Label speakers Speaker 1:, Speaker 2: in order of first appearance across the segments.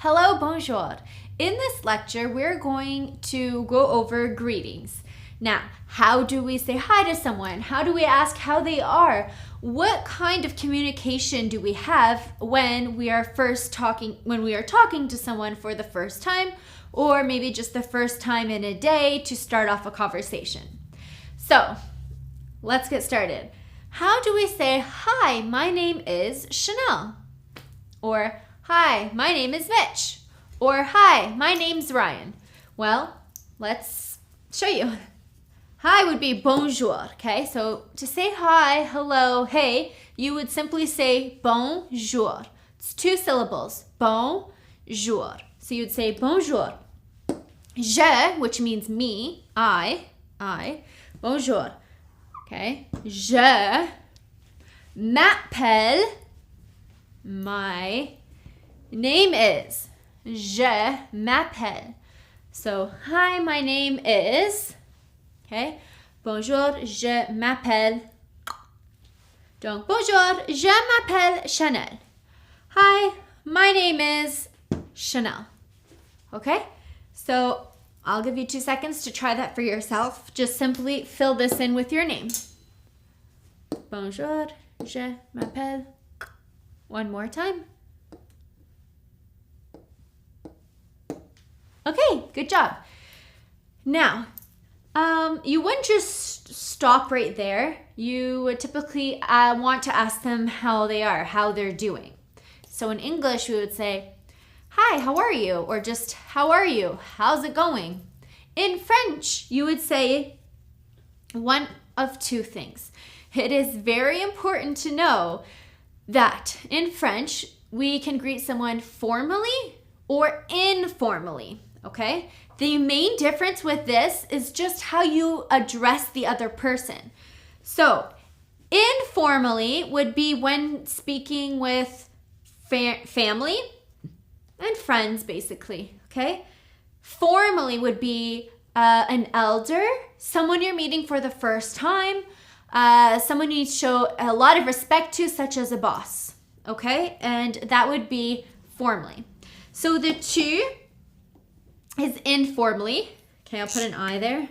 Speaker 1: Hello, bonjour. In this lecture, we're going to go over greetings. Now, how do we say hi to someone? How do we ask how they are? What kind of communication do we have when we are talking to someone for the first time, or maybe just the first time in a day to start off a conversation? So, let's get started. How do we say, hi, my name is Chanel? Or, hi, my name is Mitch. Or, hi, my name's Ryan. Well, let's show you. Hi would be bonjour, okay? So to say hi, hello, hey, you would simply say bonjour. It's 2 syllables, bonjour. So you'd say bonjour. Je, which means me, I, bonjour. Okay? Je m'appelle, my name is. Je m'appelle. So, hi, my name is. Okay? Bonjour, je m'appelle. Donc, bonjour, je m'appelle Chanel. Hi, my name is Chanel. Okay? So, I'll give you 2 seconds to try that for yourself. Just simply fill this in with your name. Bonjour, je m'appelle. One more time. Okay, good job. Now, you wouldn't just stop right there. You would typically want to ask them how they are, how they're doing. So in English, we would say, hi, how are you? Or just, how are you? How's it going? In French, you would say one of 2 things. It is very important to know that in French, we can greet someone formally or informally, okay? The main difference with this is just how you address the other person. So, informally would be when speaking with family and friends, basically, okay? Formally would be an elder, someone you're meeting for the first time, someone you show a lot of respect to, such as a boss, okay? And that would be formally. So the 2 is informally. Okay, I'll put an I there.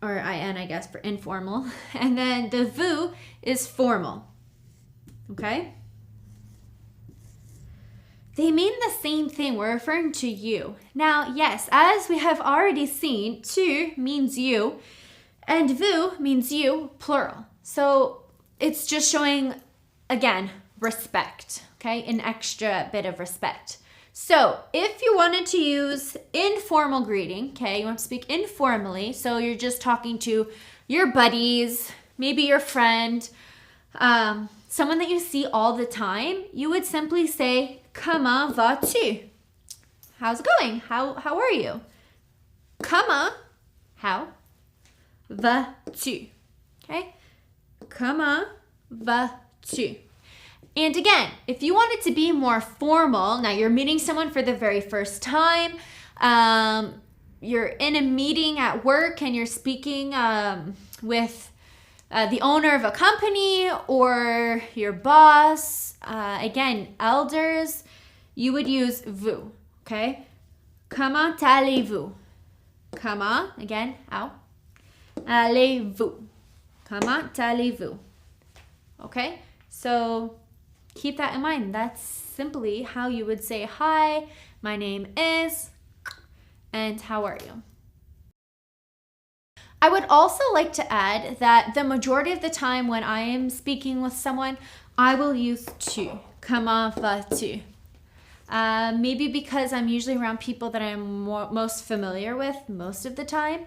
Speaker 1: Or IN, I guess, for informal. And then the vous is formal. Okay? They mean the same thing. We're referring to you. Now, yes, as we have already seen, tu means you, and vous means you, plural. So it's just showing, again, respect, okay? An extra bit of respect. So if you wanted to use informal greeting, okay, you want to speak informally, so you're just talking to your buddies, maybe your friend, someone that you see all the time, you would simply say, comment vas-tu? How's it going? How are you? Comment, how, vas-tu? Okay? Comment vas-tu? And again, if you want it to be more formal, now you're meeting someone for the very first time, you're in a meeting at work and you're speaking with the owner of a company or your boss, again, elders, you would use vous, okay? Comment allez-vous? Comment, again, how? Allez-vous? Comment allez-vous? Okay, so keep that in mind. That's simply how you would say, hi, my name is, and how are you? I would also like to add that the majority of the time when I am speaking with someone, I will use tu. Comment vas-tu? Maybe because I'm usually around people that I'm most familiar with most of the time.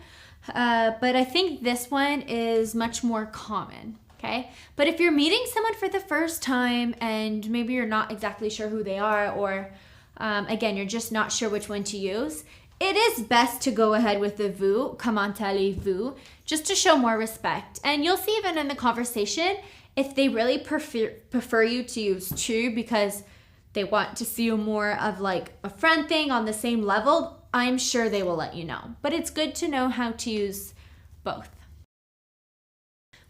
Speaker 1: But I think this one is much more common. Okay? But if you're meeting someone for the first time and maybe you're not exactly sure who they are, or again, you're just not sure which one to use, it is best to go ahead with the vous, comment allez-vous, just to show more respect. And you'll see even in the conversation, if they really prefer you to use tu because they want to see you more of like a friend thing on the same level, I'm sure they will let you know. But it's good to know how to use both.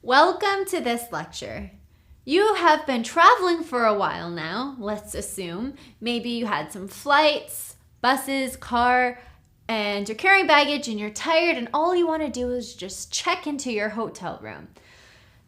Speaker 1: Welcome to this lecture. You have been traveling for a while now, let's assume. Maybe you had some flights, buses, car, and you're carrying baggage and you're tired and all you want to do is just check into your hotel room.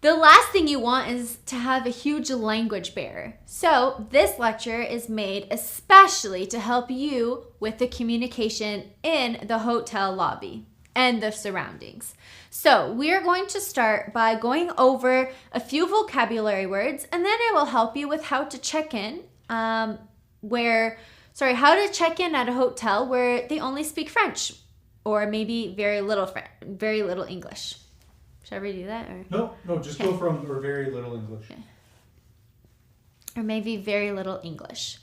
Speaker 1: The last thing you want is to have a huge language barrier. So this lecture is made especially to help you with the communication in the hotel lobby and the surroundings. So we are going to start by going over a few vocabulary words, and then I will help you with how to check in how to check in at a hotel where they only speak French or maybe very little English. Should I redo that? Or?
Speaker 2: No, just go from or very little English.
Speaker 1: Okay. Or maybe very little English.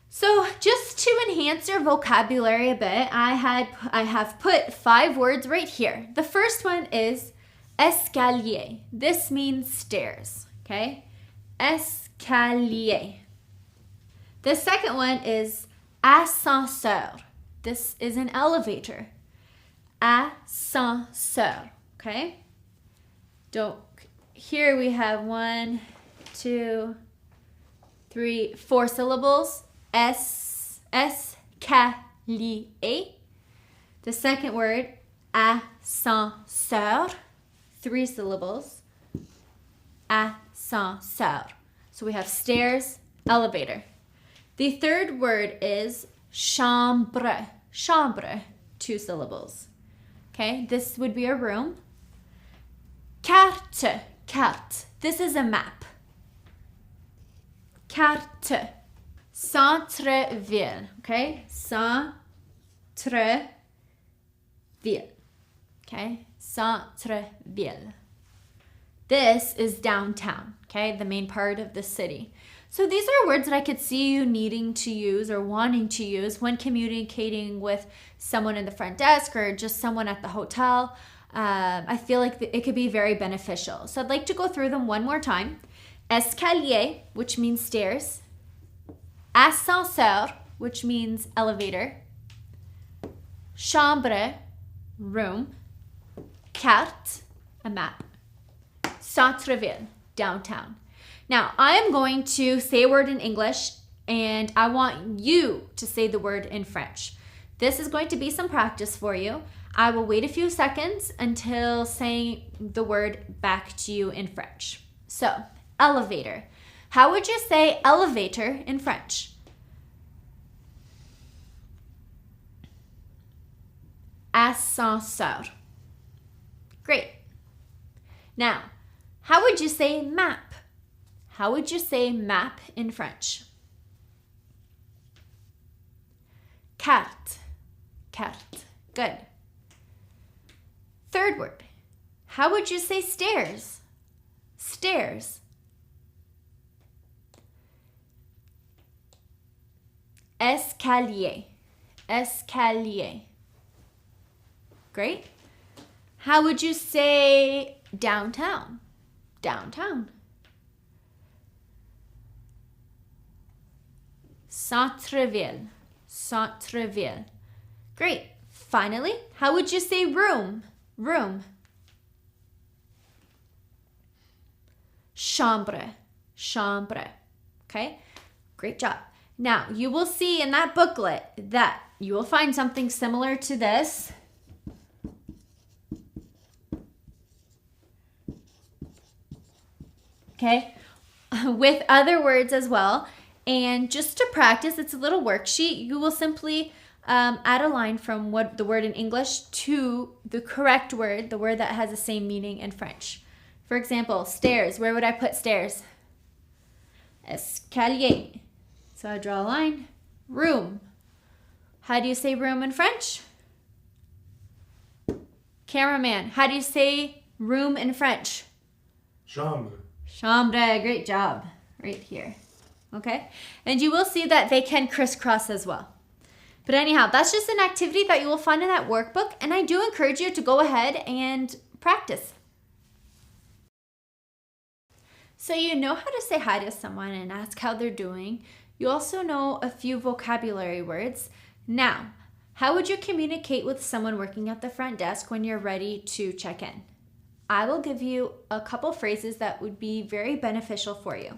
Speaker 1: So just to enhance your vocabulary a bit, I have put 5 words right here. The first one is escalier. This means stairs, okay? Escalier. The second one is ascenseur. This is an elevator. Ascenseur. Okay. Here we have 1, 2, 3, 4 syllables. Escalier. The second word, ascenseur. 3 syllables. Ascenseur. So we have stairs, elevator. The third word is chambre. Chambre. 2 syllables. Okay, this would be a room. Carte. Carte. This is a map. Carte. Centre-ville. Okay? Centre-ville. Okay? Centre-ville. This is downtown. Okay? The main part of the city. So these are words that I could see you needing to use or wanting to use when communicating with someone in the front desk or just someone at the hotel. I feel like it could be very beneficial. So I'd like to go through them one more time. Escalier, which means stairs. Ascenseur, which means elevator. Chambre, room. Carte, a map. Centre-ville, downtown. Now, I am going to say a word in English, and I want you to say the word in French. This is going to be some practice for you. I will wait a few seconds until saying the word back to you in French. So, elevator. How would you say elevator in French? Ascenseur. Great. Now, how would you say map? How would you say map in French? Carte. Carte. Good. Third word. How would you say stairs? Stairs. Escalier. Escalier. Great. How would you say downtown? Downtown. Centre-ville. Centre-ville. Great. Finally, how would you say room? Room. Chambre. Chambre. Okay? Great job. Now, you will see in that booklet that you will find something similar to this. Okay? With other words as well. And just to practice, it's a little worksheet. You will simply add a line from the word in English to the correct word, the word that has the same meaning in French. For example, stairs. Where would I put stairs? Escalier. So I draw a line. Room. How do you say room in French? Cameraman, how do you say room in French?
Speaker 2: Chambre.
Speaker 1: Chambre. Great job. Right here. Okay? And you will see that they can crisscross as well. But anyhow, that's just an activity that you will find in that workbook, and I do encourage you to go ahead and practice. So you know how to say hi to someone and ask how they're doing. You also know a few vocabulary words. Now, how would you communicate with someone working at the front desk when you're ready to check in? I will give you a couple phrases that would be very beneficial for you.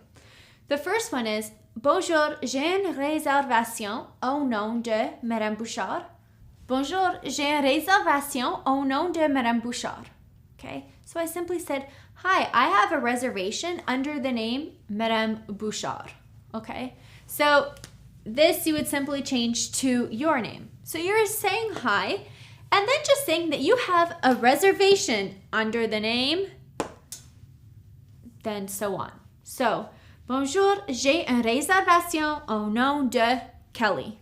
Speaker 1: The first one is, Bonjour, j'ai une réservation au nom de Madame Bouchard. Bonjour, j'ai une réservation au nom de Madame Bouchard. Okay, so I simply said, hi, I have a reservation under the name Madame Bouchard. Okay, so this you would simply change to your name. So you're saying hi, and then just saying that you have a reservation under the name, then so on. So, bonjour, j'ai une réservation au nom de Kelly.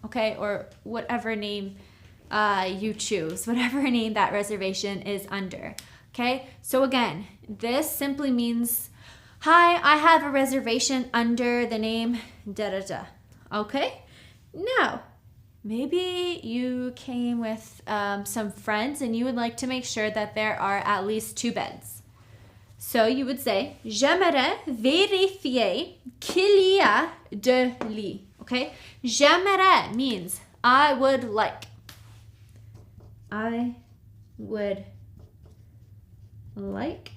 Speaker 1: Okay, or whatever name you choose, whatever name that reservation is under. Okay, so again, this simply means, hi, I have a reservation under the name da-da-da. Okay, now, maybe you came with some friends and you would like to make sure that there are at least 2 beds. So you would say, j'aimerais vérifier qu'il y a 2 lits. Okay, j'aimerais means I would like. I would like.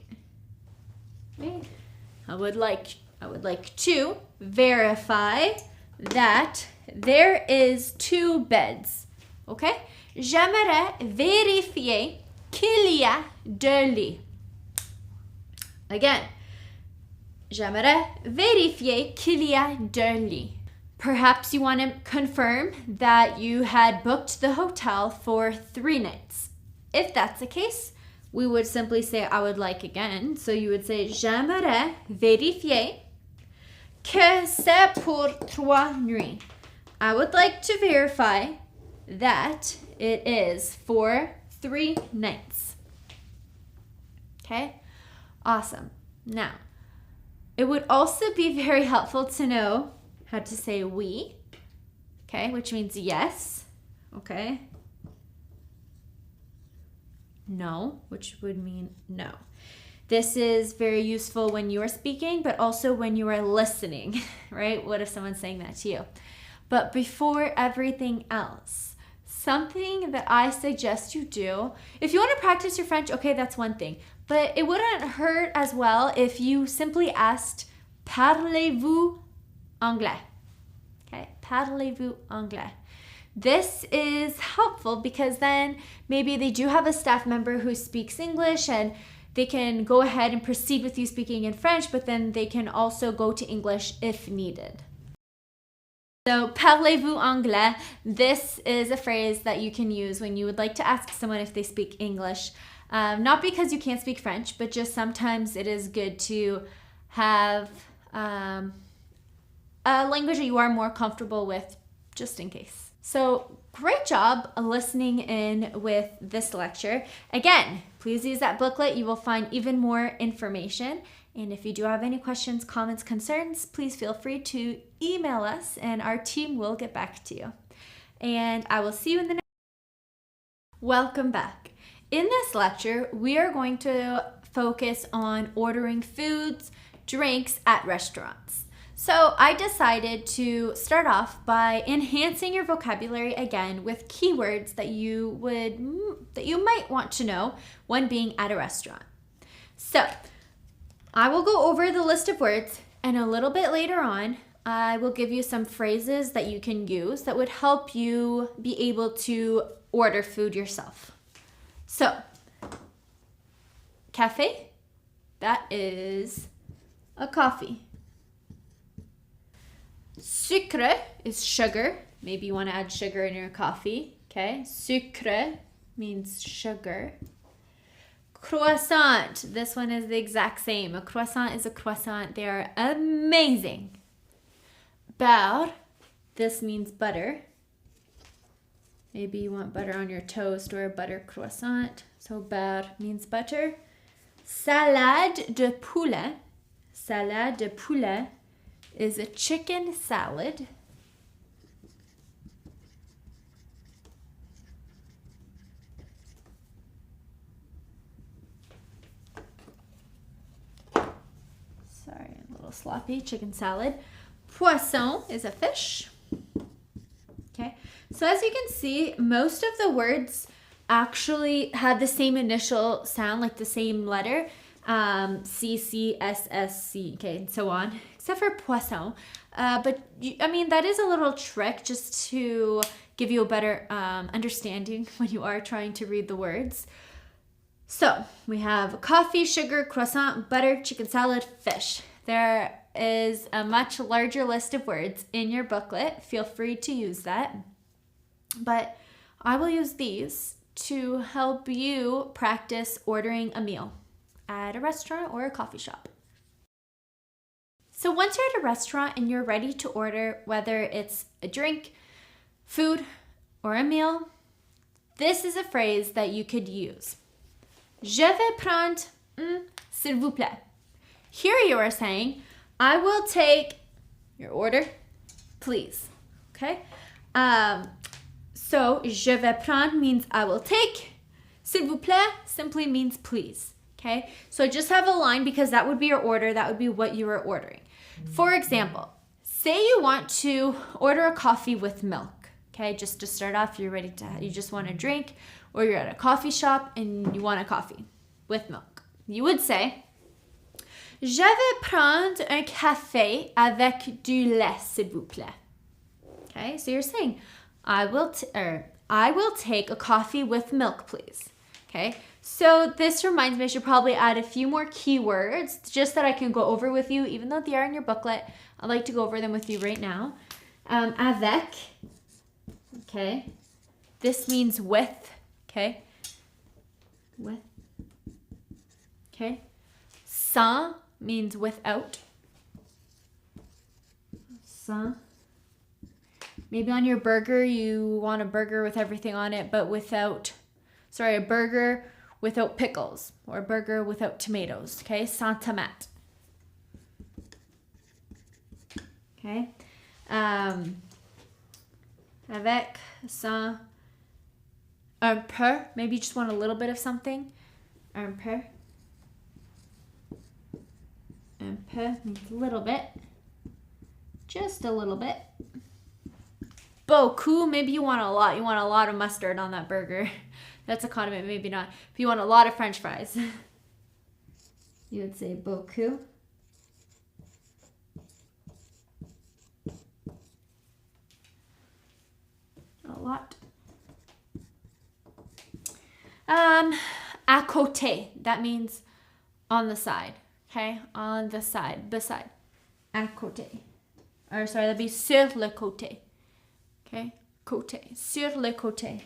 Speaker 1: I would like to verify that there is 2 beds. Okay? J'aimerais vérifier qu'il y a 2 lits. Again, j'aimerais vérifier qu'il y a 2 lits. Perhaps you want to confirm that you had booked the hotel for 3 nights. If that's the case, we would simply say I would like again. So you would say j'aimerais vérifier que c'est pour 3 nuits. I would like to verify that it is for 3 nights. Okay? Awesome. Now, it would also be very helpful to know how to say oui, okay, which means yes, okay? No, which would mean no. This is very useful when you are speaking, but also when you are listening, right? What if someone's saying that to you? But before everything else, something that I suggest you do, if you want to practice your French, okay, that's one thing. But it wouldn't hurt as well if you simply asked, parlez-vous anglais? Okay, parlez-vous anglais? This is helpful because then maybe they do have a staff member who speaks English and they can go ahead and proceed with you speaking in French, but then they can also go to English if needed. So, parlez-vous anglais? This is a phrase that you can use when you would like to ask someone if they speak English. Not because you can't speak French, but just sometimes it is good to have a language that you are more comfortable with, just in case. So, great job listening in with this lecture. Again, please use that booklet. You will find even more information. And if you do have any questions, comments, concerns, please feel free to email us and our team will get back to you. And I will see you in the next. Welcome back. In this lecture, we are going to focus on ordering foods, drinks at restaurants. So I decided to start off by enhancing your vocabulary again with keywords that you might want to know when being at a restaurant. So I will go over the list of words, and a little bit later on, I will give you some phrases that you can use that would help you be able to order food yourself. So, café, that is a coffee. Sucre is sugar. Maybe you want to add sugar in your coffee. Okay, sucre means sugar. Croissant, this one is the exact same. A croissant is a croissant. They are amazing. Beurre, this means butter. Maybe you want butter on your toast or a butter croissant. So beurre means butter. Salade de poulet. Salade de poulet is a chicken salad. Sorry, a little sloppy. Chicken salad. Poisson is a fish. Okay, so as you can see, most of the words actually have the same initial sound, like the same letter. C, C, S, S, C, okay, and so on, except for poisson. But I mean, that is a little trick just to give you a better understanding when you are trying to read the words. So we have coffee, sugar, croissant, butter, chicken salad, fish. There is a much larger list of words in your booklet. Feel free to use that. But I will use these to help you practice ordering a meal at a restaurant or a coffee shop. So once you're at a restaurant and you're ready to order, whether it's a drink, food, or a meal, this is a phrase that you could use. Je vais prendre s'il vous plaît. Here you are saying, I will take your order, please. Okay? So, je vais prendre means I will take. S'il vous plaît simply means please. Okay? So just have a line because that would be your order. That would be what you are ordering. For example, say you want to order a coffee with milk. Okay? Just to start off, you just want a drink, or you're at a coffee shop and you want a coffee with milk. You would say, je vais prendre un café avec du lait, s'il vous plaît. Okay, so you're saying, I will take a coffee with milk, please. Okay, so this reminds me I should probably add a few more keywords just that I can go over with you, even though they are in your booklet. I'd like to go over them with you right now. Avec, okay, this means with, okay, with, okay. Sans means without. Sans. Maybe on your burger, you want a burger with everything on it, but a burger without pickles, or a burger without tomatoes, okay? Sans tomate. Okay? Avec, sans, un peu, maybe you just want a little bit of something. Un peu. Un peu means a little bit. Just a little bit. Beaucoup, maybe you want a lot. You want a lot of mustard on that burger. That's a condiment, maybe not. If you want a lot of French fries, you would say beaucoup. A lot. À côté, that means on the side. Okay, on the side, beside. À côté. Or sorry, that'd be sur le côté. Okay, côté, sur le côté.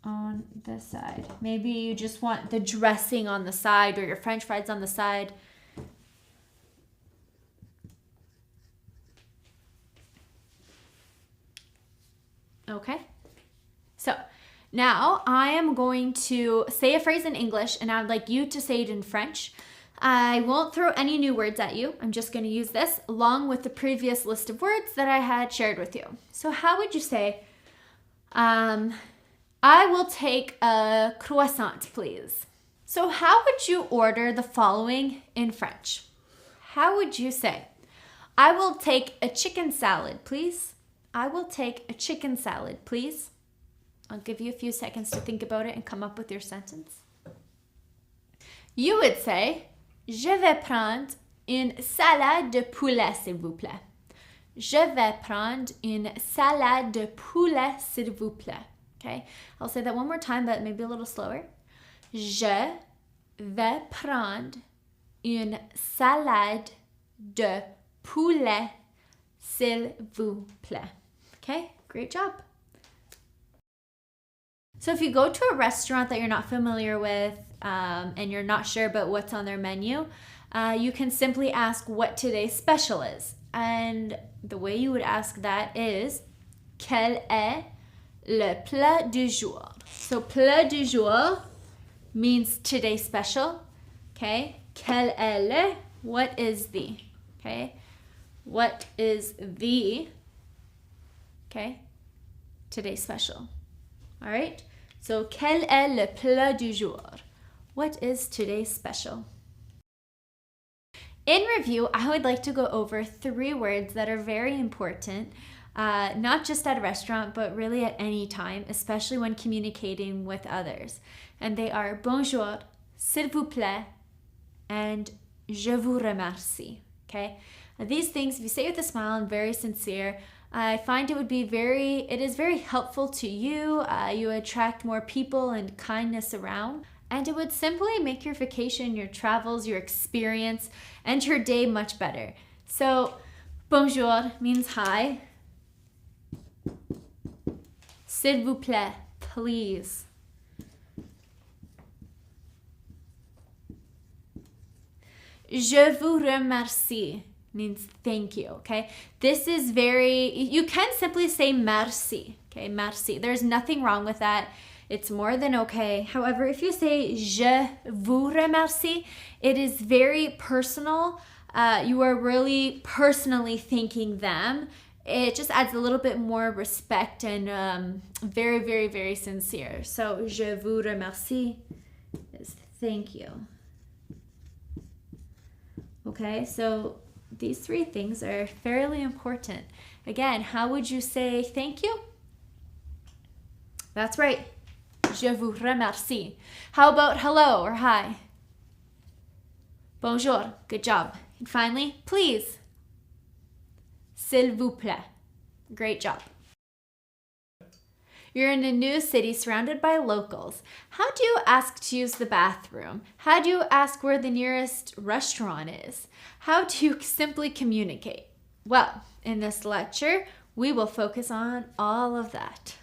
Speaker 1: On the side. Maybe you just want the dressing on the side, or your French fries on the side. Okay. So now I am going to say a phrase in English and I'd like you to say it in French. I won't throw any new words at you. I'm just going to use this along with the previous list of words that I had shared with you. So how would you say, I will take a croissant, please. So how would you order the following in French? How would you say, I will take a chicken salad, please? I will take a chicken salad, please. I'll give you a few seconds to think about it and come up with your sentence. You would say, je vais prendre une salade de poulet, s'il vous plaît. Je vais prendre une salade de poulet, s'il vous plaît. Okay, I'll say that one more time, but maybe a little slower. Je vais prendre une salade de poulet, s'il vous plaît. Okay, great job. So if you go to a restaurant that you're not familiar with and you're not sure about what's on their menu, you can simply ask what today's special is. And the way you would ask that is, quel est le plat du jour? So plat du jour means today's special. Okay, quel est le? What is the? Okay, what is the? Okay, today's special. All right. So, quel est le plat du jour? What is today's special? In review, I would like to go over 3 words that are very important, not just at a restaurant, but really at any time, especially when communicating with others. And they are bonjour, s'il vous plaît, and je vous remercie. Okay? These things, if you say it with a smile and very sincere, I find it is very helpful to you. You attract more people and kindness around. And it would simply make your vacation, your travels, your experience, and your day much better. So, bonjour means hi. S'il vous plaît, please. Je vous remercie means thank you, okay? This is you can simply say merci, okay? Merci. There's nothing wrong with that. It's more than okay. However, if you say je vous remercie, it is very personal. You are really personally thanking them. It just adds a little bit more respect and very, very, very sincere. So, je vous remercie is thank you. Okay, so these 3 things are fairly important. Again, how would you say thank you? That's right. Je vous remercie. How about hello or hi? Bonjour. Good job. And finally, please. S'il vous plaît. Great job. You're in a new city surrounded by locals. How do you ask to use the bathroom? How do you ask where the nearest restaurant is? How do you simply communicate? Well, in this lecture, we will focus on all of that.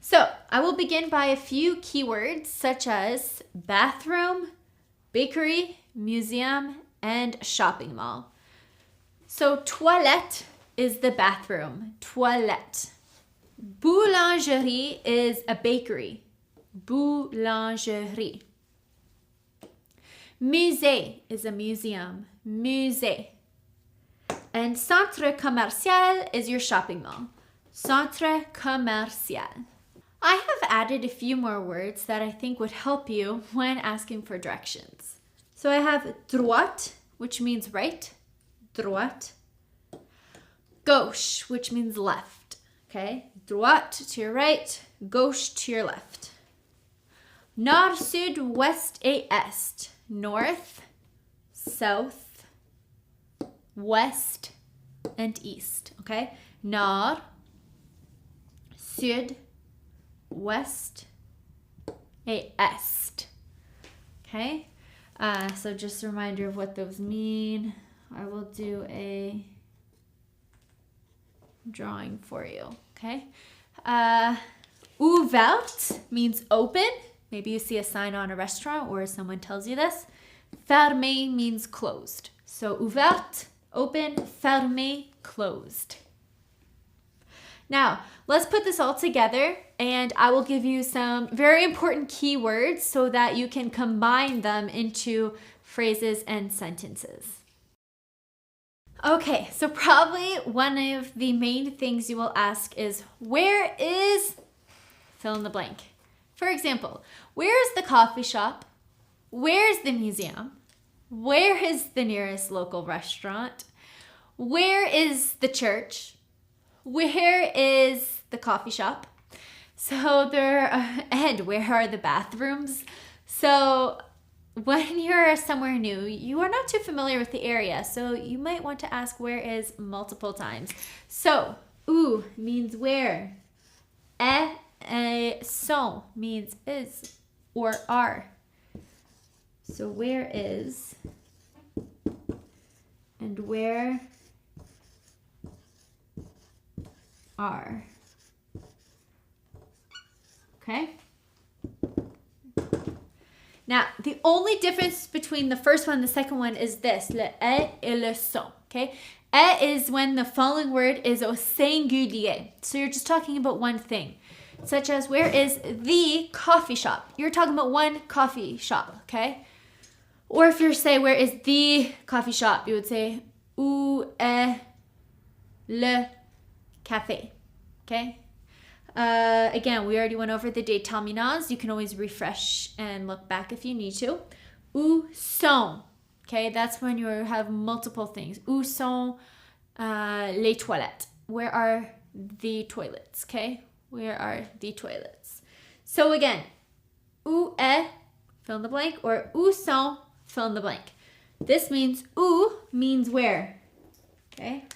Speaker 1: So, I will begin by a few keywords such as bathroom, bakery, museum, and shopping mall. So, toilette is the bathroom. Toilette. Boulangerie is a bakery. Boulangerie. Musée is a museum. Musée. And centre commercial is your shopping mall. Centre commercial. I have added a few more words that I think would help you when asking for directions. So I have droite, which means right. Droite. Gauche, which means left. Okay? Droite to your right, gauche to your left. Nord, sud, ouest et est. North, south, west, and east. Okay? Nord, sud, west, et est. Okay? So just a reminder of what those mean. I will do a drawing for you. Okay? Ouverte means open. Maybe you see a sign on a restaurant or someone tells you this. Fermé means closed. So ouverte, open, fermé, closed. Now, let's put this all together and I will give you some very important keywords so that you can combine them into phrases and sentences. Okay, so probably one of the main things you will ask is, where is fill in the blank? For example, where is the coffee shop? Where is the museum? Where is the nearest local restaurant? Where is the church? Where is the coffee shop? So and where are the bathrooms? So when you're somewhere new, you are not too familiar with the area, so you might want to ask where is multiple times. So, où means where. Sont means is or are. So where is and where are. Okay? Now, the only difference between the first one and the second one is this, le est et le sont, okay? Et is when the following word is au singulier. So you're just talking about one thing, such as where is the coffee shop? You're talking about one coffee shop, okay? Or if you're saying where is the coffee shop, you would say où est le café, okay? Again, we already went over the déterminants. You can always refresh and look back if you need to. Où sont, Okay, that's when you have multiple things. Où sont les toilettes? Where are the toilets? Okay, where are the toilets? So again, où est, fill in the blank, or où sont, fill in the blank. This means où means where. Okay.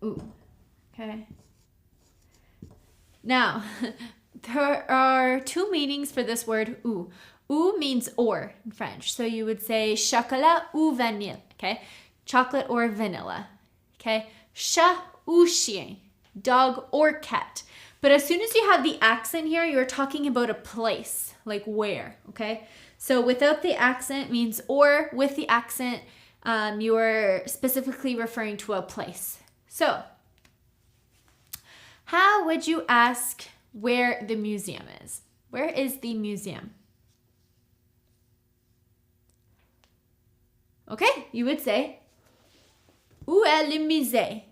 Speaker 1: Où. Okay. Now, there are two meanings for this word où. Ou means or in French. So you would say chocolat ou vanille, okay? Chocolate or vanilla, okay? Chat ou chien, dog or cat. But as soon as you have the accent here, you're talking about a place, like where, okay? So without the accent means or, with the accent, you're specifically referring to a place. So, how would you ask where the museum is? Where is the museum? Okay, you would say, où est le musée?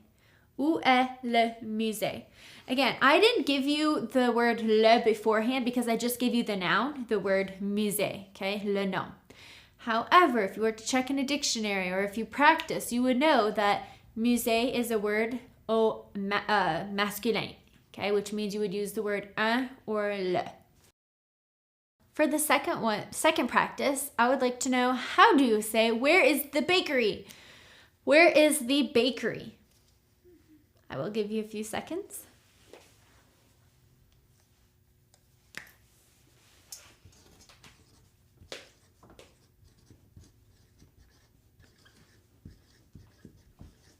Speaker 1: Où est le musée? Again, I didn't give you the word le beforehand because I just gave you the noun, the word musée, okay, le nom. However, if you were to check in a dictionary or if you practice, you would know that musée is a word au masculin, okay, which means you would use the word un or le. For the second practice, I would like to know, how do you say, where is the bakery? Where is the bakery? I will give you a few seconds.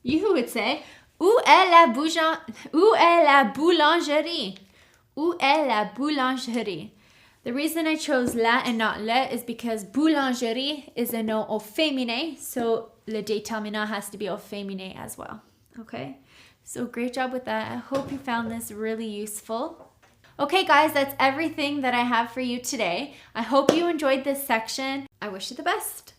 Speaker 1: You would say, où est la boulangerie? Où est la boulangerie? The reason I chose la and not le is because boulangerie is a nom au féminin, so le déterminant has to be au féminin as well. Okay, so great job with that. I hope you found this really useful. Okay guys, that's everything that I have for you today. I hope you enjoyed this section. I wish you the best.